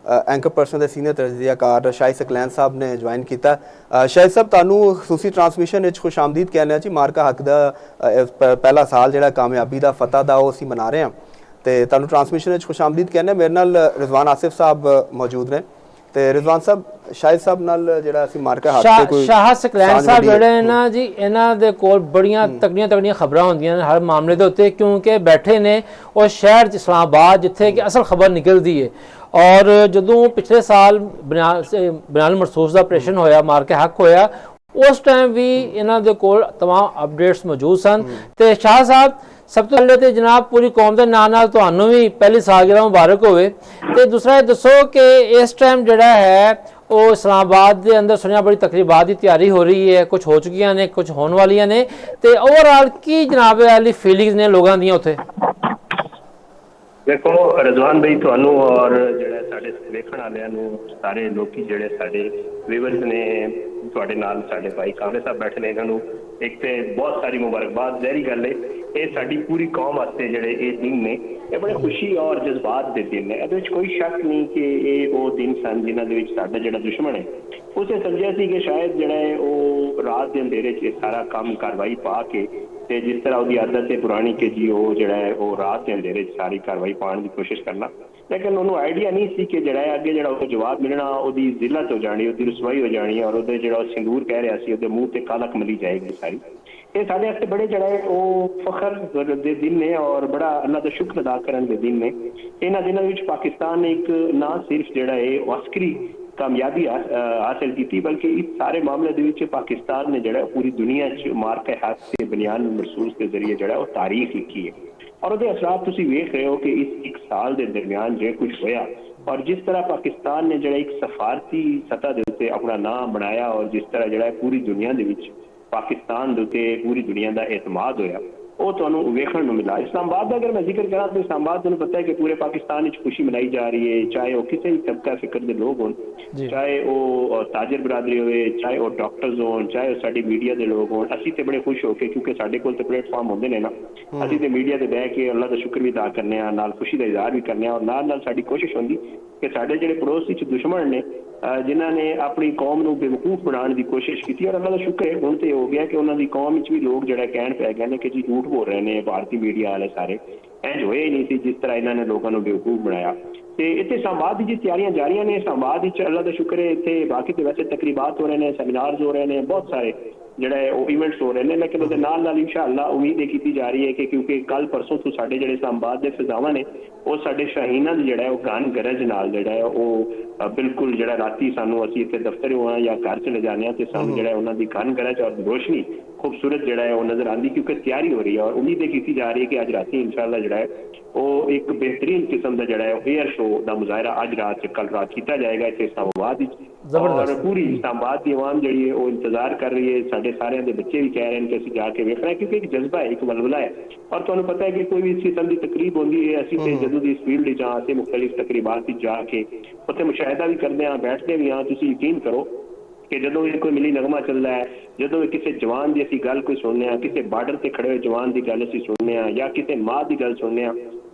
Anchor person के senior तजज़ियाकार Shahid Saqlain साहब ने ज्वाइन किया। शाहिद साहब तुहानू खसूसी ट्रांसमिशन खुश आमदीद कहने जी। मारका हक का पहला साल जो कामयाबी का फतह का वो असीं मना रहे हैं तो तुहानू ट्रांसमिशन खुश आमदीद कहने। मेरे नाल रिजवान आसिफ साहब मौजूद ने तो रिजवान साहब शाहिद साहब नाल जिहड़ा असीं मारका हक ते कोई शाह सकलैन साहब जिहड़े ना जी इन्हां दे कोल बड़ियां तगड़ियां खबरां होंदियां ने हर मामले दे उत्ते क्योंकि बैठे ने उस शहर इस्लामाबाद जिथे कि असल खबर निकलती है। और जदों पिछले साल बनियाल मरसूस का ऑपरेशन होया मारके हक होया उस टाइम भी इन्हां दे कोल तमाम अपडेट्स मौजूद सन। तो शाह साहब सब तो पहले तो जनाब पूरी कौम के नाल तुहानू भी पहली सालगिरह मुबारक होवे। तो दूसरा ये दसो कि इस टाइम जिहड़ा है वो इस्लामाबाद के अंदर सुनिया बड़ी तकरीबात की तैयारी हो रही है, कुछ हो चुकी ने कुछ होने वाली ने, तो ओवरऑल की जनाब वाली फीलिंग्स ने लोगों दी उत्थे? देखो रिजवान भाई तुहानू और जिहड़े साडे वेखण वालियां नू सारे लोकी जिहड़े साडे व्यूअर्स ने तुहाडे नाल साडे भाई कामले साहब बैठे ने इन्हां नू एक तो बहुत सारी मुबारकबाद। जहरी गल है ये साडी पूरी कौम वास्ते जिहड़े ये दिन ने ये बड़े खुशी और जज्बात के दिन ने। ये कोई शक नहीं कि ये वो दिन सन जिन्हां दे विच साडा जिहड़ा दुश्मन है उसे समझिया सी कि शायद जिहड़ा है वो रात के अंधेरे च सारा काम कार्रवाई पा के ते जिस तरह उसकी आदत है पुरानी के जी वो जिहड़ा है वो रात के अंधेरे च सारी कार्रवाई पाने की कोशिश करना। लेकिन उन्होंने आइडिया नहीं सी कि जिहड़ा है अगे जिहड़ा वो जवाब मिलना उसकी जिल्लत हो जानी, उसकी रसवाई हो जानी और उसदे जिहड़ा सिंदूर कह रहा सी उसदे मूँह ते कालक मली जाएगी सारी। ये साढ़े वास्ते बड़े जिहड़ा है वो फखर दे दिन ने और बड़ा अल्लाह का शुक्र अदा करने के दिन ने। इन्हां दिनां विच पाकिस्तान ने एक ना सिर्फ जिहड़ा है अस्करी कामयाबी हासिल की बल्कि इस सारे मामले दे विच पाकिस्तान ने जिहड़ा पूरी दुनिया च मारके हक से बनियान मरसूस के जरिए जिहड़ा वो तारीख लिखी है। और उसके असरात तुसीं वेख रहे हो कि इस एक साल के दरमियान जो कुछ होया और जिस तरह पाकिस्तान ने जिहड़ा एक सफारती सतह के उत्ते अपना नाम बनाया और जिस तरह जिहड़ा पूरी दुनिया के विच पाकिस्तान के उत्ते पूरी दुनिया का एतमाद होया वो तुहानू वेखण नू मिला। इस्लामाबाद का अगर मैं जिक्र करा तो इस्लामाबाद तुहानू पता है कि पूरे पाकिस्तान में खुशी मनाई जा रही है, चाहे वो किसी भी तबका फिक्र के लोग हों, चाहे वो ताजर बरादरी होवे, चाहे वो डॉक्टर्स हों, चाहे वो साडी मीडिया के लोग हों। असीं तो बड़े खुश होके क्योंकि साडे कोल तो प्लेटफॉर्म होंदे ने ना, असीं तो मीडिया ते बह के अल्लाह का शुक्र भी अदा करने नाल खुशी का इजहार भी करने और नाल साडी कोशिश होंदी कि साडे जिहड़े पड़ोसी च दुश्मन ने जिन्हां ने अपनी कौम नू बेवकूफ बनाने की कोशिश की और अल्लाह का शुक्र है हुण तो हो गया कि उन्होंने कौम भी लोग जिहड़ा कहण पै गए कि जी झूठ बोल रहे हैं भारतीय मीडिया वाले सारे, इंज होए ही नहीं सी जिस तरह इन्होंने लोगों को बेवकूफ बनाया। तो इतने इस्लामाबाद की तैयारियां जारी ने। इस्लामाबाद अल्लाह का शुक्र है इतने बाकी तो वैसे तकरीबात हो रहे हैं, सैमीनार्स हो रहे हैं, बहुत सारे जिहड़ा वो इवेंट्स हो रहे हैं। लेकिन उसके नाल इंशाअल्लाह उम्मीद की जा रही है कि क्योंकि कल परसों तो साडे जिहड़े इस्लामाबाद के फिजावां ने वो साडे शाहीनां दी जिहड़ा वो गान गरज नाल जिहड़ा है वो बिल्कुल जिहड़ा राती सानू असीं इत्थे दफ्तर होना या घर चले जाने तो सानू जिहड़ा उन्हां दी गान गरज और रोशनी खूबसूरत जिहड़ा है वो नजर आती क्योंकि तैयारी हो रही है और उम्मीद की जा रही है कि अज राती इंशाअल्लाह जिहड़ा है वो एक बेहतरीन किस्म का जिहड़ा है एयर शो का मुजाहरा अज रात कल रात किया जाएगा इत्थे इस्लामाबाद और पूरी इस्लामाबाद की आवाम जिहड़ी है वो इंतजार कर रही है। साडे सारे दे बच्चे भी कह रहे हैं कि असीं जाके वेखना है क्योंकि एक जज्बा है, एक वलवला है। और तुहानू पता है कि कोई भी इस किस्म की तकरीब होंदी है असीं ते जदों दी इस फील्ड च आं ते मुख्तलिफ तकरीबात जाके उत्थे मुशाहिदा भी करते हैं, बैठते भी हाँ। तुसीं यकीन करो कि जदों भी कोई मिली नगमा चलता है, जदों भी किसी जवान की असीं गल कोई सुनने, किसी बार्डर से खड़े हुए जवान की गल असीं सुनने या किसी माँ की गल सुनने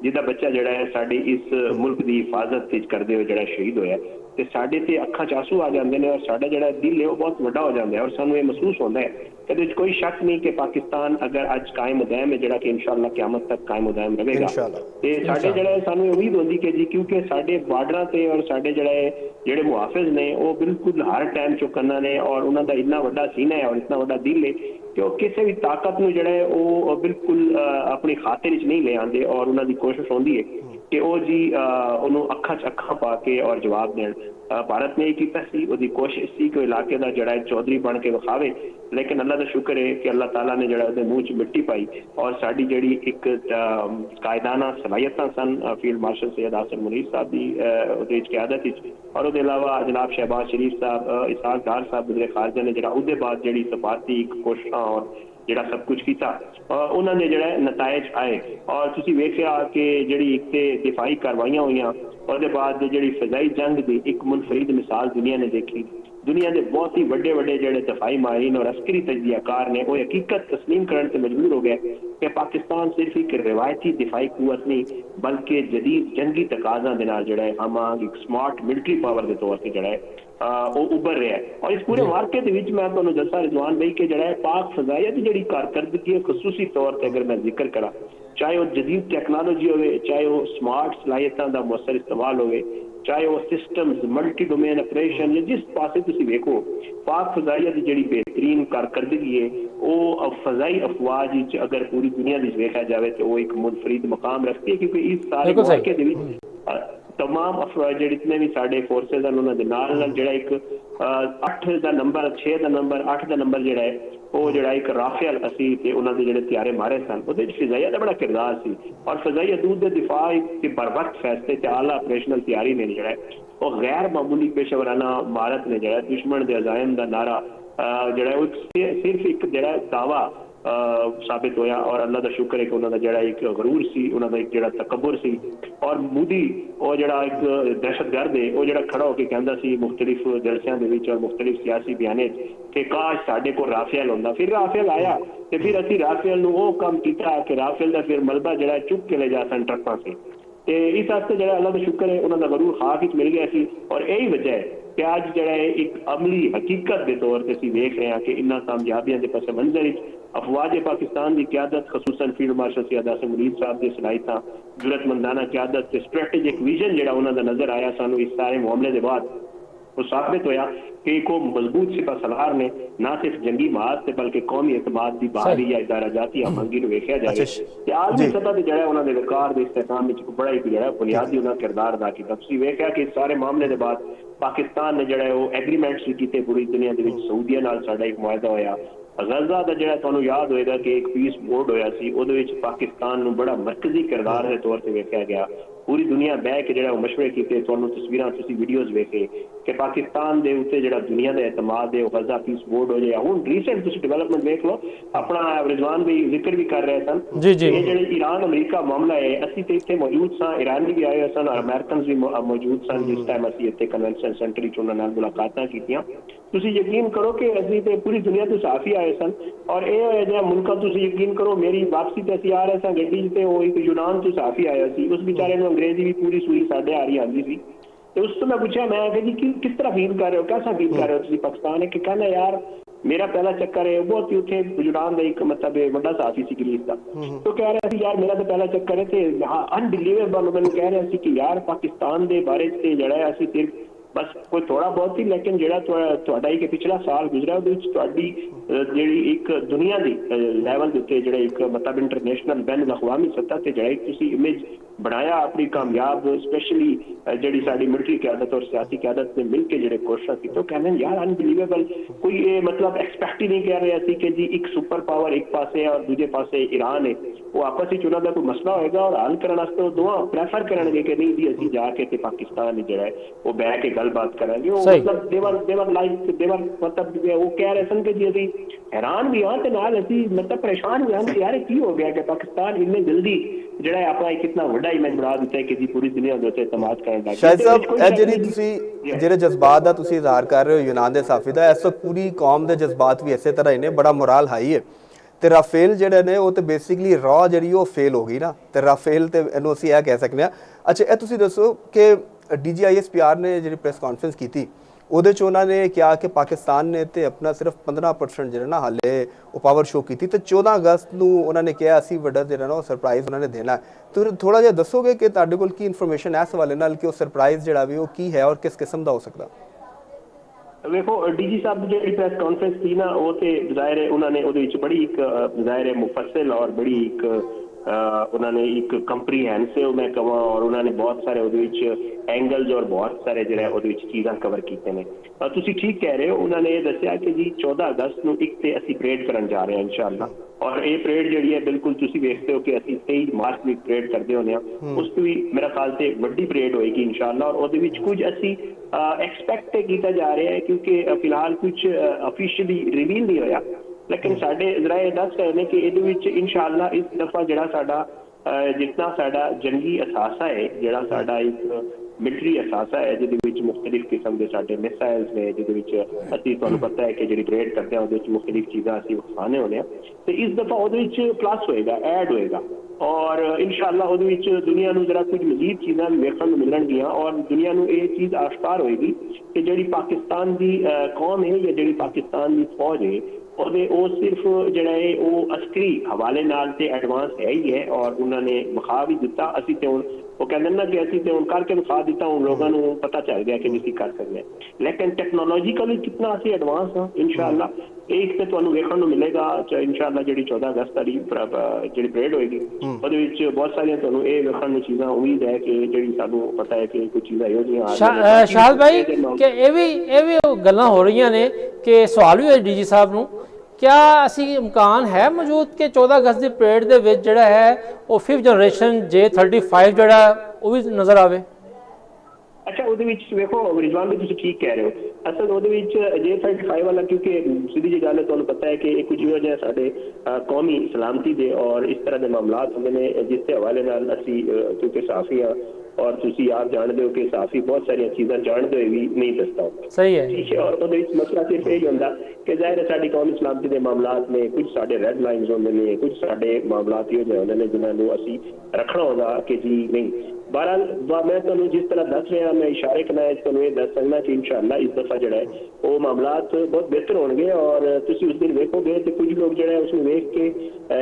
जिहदा बच्चा जिहड़ा है साडी इस मुल्क की हिफाजत करते हुए जिहड़ा शहीद होया तो साडे ते अखां च आंसू आ जाते हैं और साडा जिहड़ा दिल है वो बहुत वड्डा हो जाता है और सानू ये महसूस होता है कि कोई शक नहीं कि पाकिस्तान अगर अज कायम उदायम है जिहड़ा कि इंशाअल्लाह क़यामत तक कायम उदायम रहेगा। ते साडे जिहड़ा सानू उम्मीद होंदी कि जी क्योंकि साडे बार्डरां ते और साडे जिहड़े मुहाफिज ने वो बिल्कुल हर टाइम चौकन्ना ने और उन्हां दा इन्ना वड्डा सीना है और इतना वड्डा दिल है कि वो किसी भी ताकत नू जिहड़ा है वो बिल्कुल अपनी खातिर च नहीं ले आंदे और उन्हां दी कोशिश होंदी है कि वो जी उन्होंने अखा च अखा पा के और जवाब दें। भारत ने यह कोशिश सी कि इलाके का जड़ा चौधरी बन के विखावे, लेकिन अल्लाह का शुक्र है कि अल्लाह ताला ने जड़ा मूँह च मिट्टी पाई और साड़ी जड़ी एक कायदाना सलाहियत सन फील्ड मार्शल सैयद हासन मुनीर साहब की क्यादत और उसके अलावा जनाब शहबाज शरीफ साहब इसहाक डार साहब वज़ीर खारजा ने जड़ा उसके बाद जी सफारती कोशिशें और जिहड़ा सब कुछ किया उन्होंने जिहड़ा नतायज आए और तुसीं वेखिया कि जिहड़ी एक ते दिफाई कार्रवाइयां हुई ਉਹਦੇ ਬਾਅਦ ਜਿਹੜੀ ਫਜ਼ਾਈ ਜੰਗ ਦੀ ਇੱਕ ਮੁਨਫਰੀਦ ਮਿਸਾਲ ਦੁਨੀਆ ਨੇ ਦੇਖੀ। दुनिया के बहुत ही बड़े बड़े जो दफाई माहिरीन और अस्करी तजजियाकार ने वो हकीकत तस्लीम करने से मजबूर हो गए कि पाकिस्तान सिर्फ एक रिवायती दिफाई कुवत नहीं बल्कि जदीद जंगी तकाजा के नाल जोड़ा है हम एक स्मार्ट मिलिट्री पावर के तौर पर जोड़ा है वो उभर रहा है। और इस पूरे मार्के के मैं तुहानू दसा रिजवान भाई कि जोड़ा है पाक फजाइया की जी कारकर्दगी है खसूसी तौर पर अगर मैं जिक्र करा चाहे वो जदीद टैक्नोलॉजी हो चाहे वो स्मार्ट सलाहियतों का मौसर इस्तेमाल हो चाहे वो सिस्टम्स मल्टी डोमेन ऑपरेशन या जिस पासे तुसी देखो पाक फजाइया की जी बेहतरीन कारकर्दगी है वो फजाई अफवाज अगर पूरी दुनिया की देखा जाए तो वो एक मुनफरीद मकाम रखती है क्योंकि इस सारे मौके के तमाम जितने भी साढ़े फोर्सेज हैं उन्होंने नाल जोड़ा एक 8 का नंबर 6 का नंबर 8 का नंबर जोड़ा है वो जोड़ा एक राफेल असी ते उन्होंने जोड़े त्यारे मारे सन वो फिजाइया का बड़ा किरदार सी और फिजाई हदूद के दिफा के बर वक्त फैसले ते आला ऑपरेशनल तैयारी ने जोड़ा है वो गैर मामूली पेशेवराना महारत ने जोड़ा दुश्मन के अजायम का नारा जोड़ा वो सिर्फ एक जोड़ा दावा साबित होया और अल्लाह का शुक्र है कि उन्होंने जड़ा एक गरूर सी उन्होंने एक जड़ा तकबर सी और मोदी वो जड़ा एक दहशतगर्द है वो जड़ा खड़ा होकर कहता सी मुख्तलिफ जलसियां दे विच और मुख्तलिफ सियासी बयाने कि काश साडे को राफेल होंदा फिर राफेल आया ते फिर असी राफेल नूं वो काम कीता कि राफेल दा फिर मलबा जड़ा चुक के ले जा सन ट्रकों से ते इस वास्ते जड़ा अल्लाह का शुक्र है उन्होंने गरूर खाक विच मिल गया सी और यही वजह है कि अज जड़ा है एक अमली हकीकत के तौर पर असीं देख रहे हैं कि इन्हां कामयाबियां दे पस मंजर अफवाज पाकिस्तान की क्यादत खसूसन फील्ड मार्शल सैयद आसिम मुनीर साहब की सलाहियतां जरूरतमंदाना क्यादत ते स्ट्रैटेजिक विजन जिहड़ा उन्हां दा नजर आया सानू इस सारे मामले के बाद वो साबित होया कि को मजबूत सिपा सलार ने ना सिर्फ जंगी महाज से बल्कि कौमी एतमाद की बहाली या इदारा जाती आमदनी को वेख्या जाए कि आलमी सतह पर जड़ा उन्होंने विकार के इस्तेमाल में बड़ा ही जड़ा बुनियादी उन्होंने किरदार अदा किया तुसीं वेख्या कि इस सारे मामले के बाद पाकिस्तान ने जड़ा वो एग्रीमेंट्स भी किए पूरी दुनिया के सऊदीया नाल साडा एक मुआहदा होया गजा का जड़ा तुहानू याद होएगा कि एक पीस बोर्ड होया सी उहदे विच पाकिस्तान नू बड़ा मरकजी किरदार के तौर पर वेख्या गया पूरी दुनिया बह के जड़ा मशवरे किए तुहानू तस्वीरां तुसीं वीडियोज वेखे कि पाकिस्तान दे उत्ते जड़ा दुनिया का एतमाद है गजा पीस बोर्ड हो जाए हुण रीसेंट तुसीं डेवलपमेंट देख लो अपना रिजवान भी जिक्र भी कर रहे सन ये जड़े ईरान अमरीका मामला है असीं ते इत्थे मौजूद सा ईरानी भी आए सन और अमेरिकन भी मौजूद सन जिस टाइम असीं इत्थे कन्वेंशन सेंटर विच उन्हां नाल मुलाकातां कीतियां तुसीं यकीन करो कि असीं ते पूरी दुनिया तो साफी आए सन और ये जो मुल्का तुसीं यकीन करो मेरी वापसी ते असीं आ रहे सन गड्डी ते वो एक यूनान तो साफी आया सी उस बेचारे नूं अंग्रेजी भी पूरी सूरी साढ़े आ रही आती थी तो उस मैं पूछा मैं जी किस तरह फील कर रहे हो कैसा फील कर रहे हो तुसीं पाकिस्तान है कि कहना यार मेरा पहला चक्कर है बहुत ही उत्थे यूनान का एक मतलब बड़ा साथी सी ग्रीस का तो कह रहा सी यार मेरा तो पहला चक्कर है तो अनबिलीवेबल मैंने कह रहा सी कि यार पाकिस्तान के बारे से जड़ा है असीं सिर्फ बस कोई थोड़ा बहुत ही लेकिन जो एक पिछला साल गुजरा जी एक दुनिया की लैवल के उत्ते जो एक मतलब इंटरनेशनल बैन अकवामी सतह पर जो इमेज बनाया अपनी कामयाब स्पेशली जी साड़ी मिलिट्री क्यादत और सियासी क्यादत ने मिल के जो कोशिश की तो कहने यार अनबिलीवेबल कोई ये मतलब एक्सपैक्ट ही नहीं कर रहा कि जी एक सुपर पावर एक पासे और दूजे पासे ईरान है वो आपस में उन्होंने कोई मसला होएगा और हल करने वो दोवां प्रैफर करेंगे कि नहीं जी असीं जाके ते पाकिस्तान जो है वो बह के गलबात करेंगे वो मतलब देवर मतलब वो कह रहे सन कि जी असीं हैरान भी हाँ ते नाल असीं मतलब परेशान भी हाँ कि यार की हो गया कि पाकिस्तान इन्ने जल्दी ਜਿਹੜਾ ਆਪਾਂ ਕਿੰਨਾ ਵੱਡਾ ਇਮੇਜ ਬਣਾ ਦਿੱਤਾ ਹੈ ਕਿ ਜੀ ਪੂਰੀ ਦੁਨੀਆ ਦੇ ਉੱਤੇ ਇਤਮਾਦ ਕਰਨ ਲੱਗ ਗਈ ਸ਼ਾਇਦ ਸਾਹਿਬ ਇਹ ਜਿਹੜੀ ਤੁਸੀਂ ਜਿਹੜੇ ਜਜ਼ਬਾਤ ਦਾ ਤੁਸੀਂ ਇਜ਼ਹਾਰ ਕਰ ਰਹੇ ਹੋ ਯੂਨਾਨ ਦੇ ਸਾਫੀ ਦਾ ਇਸ ਵਕਤ ਪੂਰੀ ਕੌਮ ਦੇ ਜਜ਼ਬਾਤ ਵੀ ਇਸੇ ਤਰ੍ਹਾਂ ਹੀ ਨੇ ਬੜਾ ਮੋਰਲ ਹਾਈ ਹੈ ਤੇ ਰਾਫੇਲ ਜਿਹੜੇ ਨੇ ਉਹ ਤੇ ਬੇਸਿਕਲੀ ਰॉ ਜਿਹੜੀ ਉਹ ਫੇਲ ਹੋ ਗਈ ਨਾ ਤੇ ਰਾਫੇਲ ਤੇ ਇਹਨੂੰ ਅਸੀਂ ਇਹ ਕਹਿ ਸਕਦੇ ਹਾਂ ਅੱਛਾ ਇਹ ਤੁਸੀਂ ਦੱਸੋ ਕਿ DGISPR ਨੇ ਜਿਹੜੀ ਪ੍ਰੈਸ ਕਾਨਫਰੰਸ ਕੀਤੀ ਉਹਦੇ 'ਚ ਉਹਨਾਂ ਨੇ ਕਿਹਾ ਕਿ ਪਾਕਿਸਤਾਨ ਨੇ ਤੇ ਆਪਣਾ ਸਿਰਫ 15% ਜਿਹੜਾ ਨਾ ਹਾਲੇ ਉਹ ਪਾਵਰ ਸ਼ੋ ਕੀਤੀ ਤੇ 14 ਅਗਸਤ ਨੂੰ ਉਹਨਾਂ ਨੇ ਕਿਹਾ ਅਸੀਂ ਵੱਡਾ ਜਿਹੜਾ ਨਾ ਉਹ ਸਰਪ੍ਰਾਈਜ਼ ਉਹਨਾਂ ਨੇ ਦੇਣਾ ਤੇ ਥੋੜਾ ਜਿਹਾ ਦੱਸੋਗੇ ਕਿ ਤੁਹਾਡੇ ਕੋਲ ਕੀ ਇਨਫੋਰਮੇਸ਼ਨ ਹੈ ਇਸ ਹਵਾਲੇ ਨਾਲ ਕਿ ਉਹ ਸਰਪ੍ਰਾਈਜ਼ ਜਿਹੜਾ ਵੀ ਉਹ ਕੀ ਹੈ ਔਰ ਕਿਸ ਕਿਸਮ ਦਾ ਹੋ ਸਕਦਾ ਵੇਖੋ ਡੀਜੀ ਸਾਹਿਬ ਦੀ ਜਿਹੜੀ ਪ੍ਰੈਸ ਕਾਨਫਰੰਸ ਸੀ ਨਾ ਉਹ ਤੇ ਜ਼ਾਹਿਰ ਹੈ ਉਹਨਾਂ ਨੇ ਉਹਦੇ ਵਿੱਚ ਬੜੀ ਇੱਕ ਜ਼ਾਹਿਰ ਹੈ ਮੁਫੱਸਲ ਔਰ ਬੜੀ ਇੱਕ उन्होंने एक कंप्रीहेंसिव मैं कहा और उन्होंने बहुत सारे एंगल्स और बहुत सारे जो चीज़ा कवर किए हैं तुम ठीक कह रहे हो उन्होंने ये दसिया कि जी 14 अगस्त को एक तो असी परेड करन जा रहे हैं इंशाअल्लाह और ये परेड जी है बिल्कुल तुम देखते हो कि असी 23 मार्च में परेड करते होने उस तो भी मेरा ख्याल से वड्डी परेड होएगी इंशाअल्लाह और वो कुछ असी एक्सपैक्ट किया जा रहा है क्योंकि फिलहाल कुछ ऑफिशियली रिवील नहीं होया लेकिन साढ़े जराए दस रहे हैं कि ये इंशाअल्लाह इस दफ़ा जड़ा साडा जितना साडा जंगी असासा है जड़ा साडा एक ਮਿਲਟਰੀ ਅਸਾਸਾ ਹੈ ਜਿਹਦੇ ਵਿੱਚ ਮੁxtਲਿਫ ਕਿਸਮ ਦੇ ਸਾਡੇ ਮਿਸਾਈਲਸ ਨੇ, ਜਿਹਦੇ ਵਿੱਚ ਅਸੀਂ ਤੁਹਾਨੂੰ ਪਤਾ ਹੈ ਕਿ ਜਿਹੜੀ ਪਰੇਡ ਕਰਦੇ ਹਾਂ ਉਹਦੇ ਵਿੱਚ ਮੁxtਲਿਫ ਚੀਜ਼ਾਂ ਅਸੀਂ ਵਿਖਾਣੇ ਹੁੰਦੇ ਹਾਂ। ਤੇ ਇਸ ਦਫਾ ਉਹਦੇ ਵਿੱਚ ਪਲੱਸ ਹੋਏਗਾ, ਐਡ ਹੋਏਗਾ ਔਰ ਇਨਸ਼ਾਅੱਲਾ ਉਹਦੇ ਵਿੱਚ ਦੁਨੀਆ ਨੂੰ ਜਰਾ ਕੁਝ ਮਜ਼ੀਦ ਚੀਜ਼ਾਂ ਵੀ ਵੇਖਣ ਨੂੰ ਮਿਲਣਗੀਆਂ ਔਰ ਦੁਨੀਆ ਨੂੰ ਇਹ ਚੀਜ਼ ਆਸ਼ਕਾਰ ਹੋਏਗੀ ਕਿ ਜਿਹੜੀ ਪਾਕਿਸਤਾਨ ਦੀ ਕੌਮ ਹੈ ਜਾਂ ਜਿਹੜੀ ਪਾਕਿਸਤਾਨ ਦੀ ਫੌਜ ਹੈ ਉਹਦੇ ਉਹ ਸਿਰਫ ਜਿਹੜਾ ਹੈ ਉਹ ਅਸਕਰੀ ਹਵਾਲੇ ਨਾਲ ਤੇ ਐਡਵਾਂਸ ਹੈ ਹੀ ਹੈ ਔਰ ਉਹਨਾਂ ਨੇ ਵਿਖਾ ਵੀ ਦਿੱਤਾ। ਅਸੀਂ ਤੇ ਹੁਣ ਉਹ ਕਹਿੰਦੇ ਨਾ ਕਿ ਅਸੀਂ ਤੇ ਹੁਣ ਕਰਕੇ ਵਿਖਾ ਦਿੱਤਾ, ਹੁਣ ਲੋਕਾਂ ਨੂੰ ਪਤਾ ਚੱਲ ਗਿਆ ਕਿ ਅਸੀਂ ਕਰ ਸਕਦੇ ਹਾਂ। ਲੇਕਿਨ ਟੈਕਨੋਲੋਜੀਕਲੀ ਕਿੰਨਾ ਅਸੀਂ ਐਡਵਾਂਸ ਹਾਂ ਇਨਸ਼ਾਅੱਲਾ ਇਹ ਤੇ ਤੁਹਾਨੂੰ ਵੇਖਣ ਨੂੰ ਮਿਲੇਗਾ। ਇਨਸ਼ਾਅੱਲਾ ਜਿਹੜੀ 14 ਅਗਸਤ ਦੀ ਜਿਹੜੀ ਪਰੇਡ ਹੋਏਗੀ ਉਹਦੇ ਵਿੱਚ ਬਹੁਤ ਸਾਰੀਆਂ ਤੁਹਾਨੂੰ ਇਹ ਵੇਖਣ ਨੂੰ ਚੀਜ਼ਾਂ ਉਮੀਦ ਹੈ ਕਿ ਜਿਹੜੀ ਸਾਨੂੰ ਪਤਾ ਹੈ ਕਿ ਕੁਝ ਚੀਜ਼ਾਂ ਇਹੋ ਜਿਹੀਆਂ ਸ਼ਾਹਦ ਭਾਈ ਕਿ ਇਹ ਵੀ ਗੱਲਾਂ ਹੋ ਰਹੀਆਂ ਨੇ ਕਿ ਸਵਾਲ ਵੀ ਹੋਇਆ ਡੀਜੀ ਸਾਹਿਬ ਨੂੰ, क्या असी इम्कान है मौजूद कि 14 अगस्त की परेड के विच जिहड़ा है वो 5th जनरेशन J35 जिहड़ा वो भी नज़र आवे? अच्छा ਉਹਦੇ ਵਿੱਚ ਵੇਖੋ ਰਿਜ਼ਵਾਨ ਵੀ ਤੁਸੀਂ ਠੀਕ ਕਹਿ ਰਹੇ ਹੋ। ਅਸਲ ਉਹਦੇ ਵਿੱਚ J35 ਵਾਲਾ ਕਿਉਂਕਿ ਸਿੱਧੀ ਜਿਹੀ ਗੱਲ ਹੈ ਤੁਹਾਨੂੰ ਪਤਾ ਹੈ ਕਿ ਇਹ ਕੁਝ ਇਹੋ ਜਿਹਾ ਸਾਡੇ ਕੌਮੀ ਸਲਾਮਤੀ ਦੇ ਔਰ ਇਸ ਤਰ੍ਹਾਂ ਦੇ ਮਾਮਲਾਤ ਹੁੰਦੇ ਨੇ ਜਿਸ ਦੇ ਹਵਾਲੇ ਨਾਲ ਅਸੀਂ ਕਿਉਂਕਿ ਸਾਫੀ ਆ ਔਰ ਤੁਸੀਂ ਆਪ ਜਾਣਦੇ ਹੋ ਕਿ ਸਾਫੀ ਬਹੁਤ ਸਾਰੀਆਂ ਚੀਜ਼ਾਂ ਜਾਣਦੇ ਹੋਏ ਵੀ ਨਹੀਂ ਦੱਸਦਾ ਹੁੰਦਾ। ਸਹੀ ਹੈ ਠੀਕ ਹੈ ਔਰ ਉਹਦੇ ਵਿੱਚ ਮਸਲਾ ਸਿਰਫ ਇਹ ਹੁੰਦਾ ਕਿ ਜ਼ਾਹਿਰ ਹੈ ਸਾਡੀ ਕੌਮੀ ਸਲਾਮਤੀ ਦੇ ਮਾਮਲਾਤ ਨੇ, ਕੁਝ ਸਾਡੇ ਰੈੱਡ ਲਾਈਨਸ ਹੁੰਦੇ ਨੇ, ਕੁਝ ਸਾਡੇ ਮਾਮਲਾਤ ਇਹੋ ਜਿਹੇ ਹੁੰਦੇ ਨੇ ਜਿਨ੍ਹਾਂ ਨੂੰ ਅਸੀਂ ਰੱਖਣਾ ਹੁੰਦਾ ਕਿ ਜੀ ਨਹੀਂ। बहरहाल मैं ਤੁਹਾਨੂੰ जिस तरह दस रहा मैं इशारे करना है ਤੁਹਾਨੂੰ ਇਹ ਦੱਸ ਸਕਦਾ ਕਿ इंशाअल्लाह इस दफा ਜਿਹੜਾ ਹੈ ਉਹ ਮਾਮਲਾਤ ਬਹੁਤ ਬਿਹਤਰ ਹੋਣਗੇ ਔਰ ਤੁਸੀਂ ਉਸ ਦਿਨ ਵੇਖੋਗੇ ਤੇ ਕੁਝ ਲੋਕ ਜਿਹੜਾ ਉਸ ਨੂੰ ਵੇਖ ਕੇ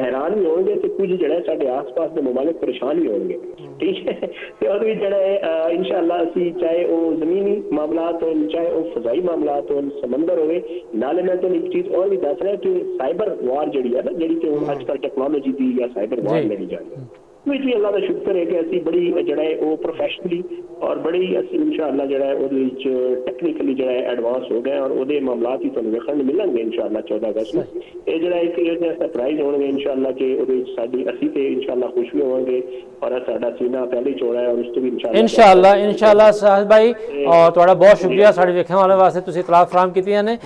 ਹੈਰਾਨ ਵੀ ਹੋਣਗੇ ਤੇ ਕੁਝ ਜਿਹੜਾ ਸਾਡੇ ਆਸ-ਪਾਸ ਦੇ ਮਮਾਲਿਕ ਪਰੇਸ਼ਾਨ ਵੀ ਹੋਣਗੇ। ਠੀਕ ਹੈ ਤੇ ਉਹਦੇ ਵਿੱਚ ਜਿਹੜਾ ਹੈ इंशाअल्लाह ਅਸੀਂ ਚਾਹੇ ਉਹ ਜ਼ਮੀਨੀ ਮਾਮਲਾਤ ਹੋਣ ਚਾਹੇ ਉਹ ਫਜ਼ਾਈ ਮਾਮਲਾਤ ਹੋਣ ਸਮੁੰਦਰ ਹੋਵੇ। ਨਾਲੇ ਮੈਂ ਤੁਹਾਨੂੰ ਇੱਕ ਚੀਜ਼ ਹੋਰ ਵੀ ਦੱਸ ਰਿਹਾ ਕਿ ਸਾਈਬਰ ਵਾਰ ਜਿਹੜੀ ਹੈ ਨਾ ਜਿਹੜੀ ਕਿ ਹੁਣ ਅੱਜ ਕੱਲ੍ਹ ਟੈਕਨੋਲੋਜੀ ਦੀ ਜਾਂ ਸਾਈਬਰ ਵਾਰ ਲੜੀ ਜਾ ਰਹੀ ਹੈ ਵਿੱਚ ਵੀ ਅੱਲਾਹ ਦਾ ਸ਼ੁਕਰ ਹੈ ਕਿ ਅਸੀਂ ਬੜੀ ਜਿਹੜਾ ਹੈ ਉਹ ਪ੍ਰੋਫੈਸ਼ਨਲੀ ਔਰ ਬੜੀ ਅਸੀਂ ਇਨਸ਼ਾਅੱਲਾ ਜਿਹੜਾ ਹੈ ਉਹਦੇ ਵਿੱਚ ਟੈਕਨੀਕਲੀ ਜਿਹੜਾ ਹੈ ਐਡਵਾਂਸ ਹੋ ਗਏ ਔਰ ਉਹਦੇ ਮਾਮਲਾਤ ਹੀ ਤੁਹਾਨੂੰ ਵੇਖਣ ਨੂੰ ਮਿਲਣਗੇ ਇਨਸ਼ਾਅੱਲਾ 14 ਅਗਸਤ ਨੂੰ। ਇਹ ਜਿਹੜਾ ਇੱਕ ਇਹ ਜਿਹਾ ਸਰਪ੍ਰਾਈਜ਼ ਹੋਣਗੇ ਇਨਸ਼ਾਅੱਲਾ ਕਿ ਉਹਦੇ ਵਿੱਚ ਸਾਡੀ ਅਸੀਂ ਤੇ ਇਨਸ਼ਾਅੱਲਾ ਖੁਸ਼ ਵੀ ਹੋਵਾਂਗੇ ਔਰ ਸਾਡਾ ਸੀਨਾ ਪਹਿਲੇ ਚੌੜਾ ਹੈ ਔਰ ਉਸ ਤੋਂ ਵੀ ਇਨਸ਼ਾਅੱਲਾ ਸਾਹਿਬ ਭਾਈ ਔਰ ਤੁਹਾਡਾ ਬਹੁਤ ਸ਼ੁਕਰੀਆ ਸਾਡੇ ਵੇਖਣ ਵਾਲੇ ਵਾਸਤੇ ਤੁਸੀਂ ਇਤਲਾਹ ਫਰਾਹਮ ਕੀਤੀਆਂ ਨੇ।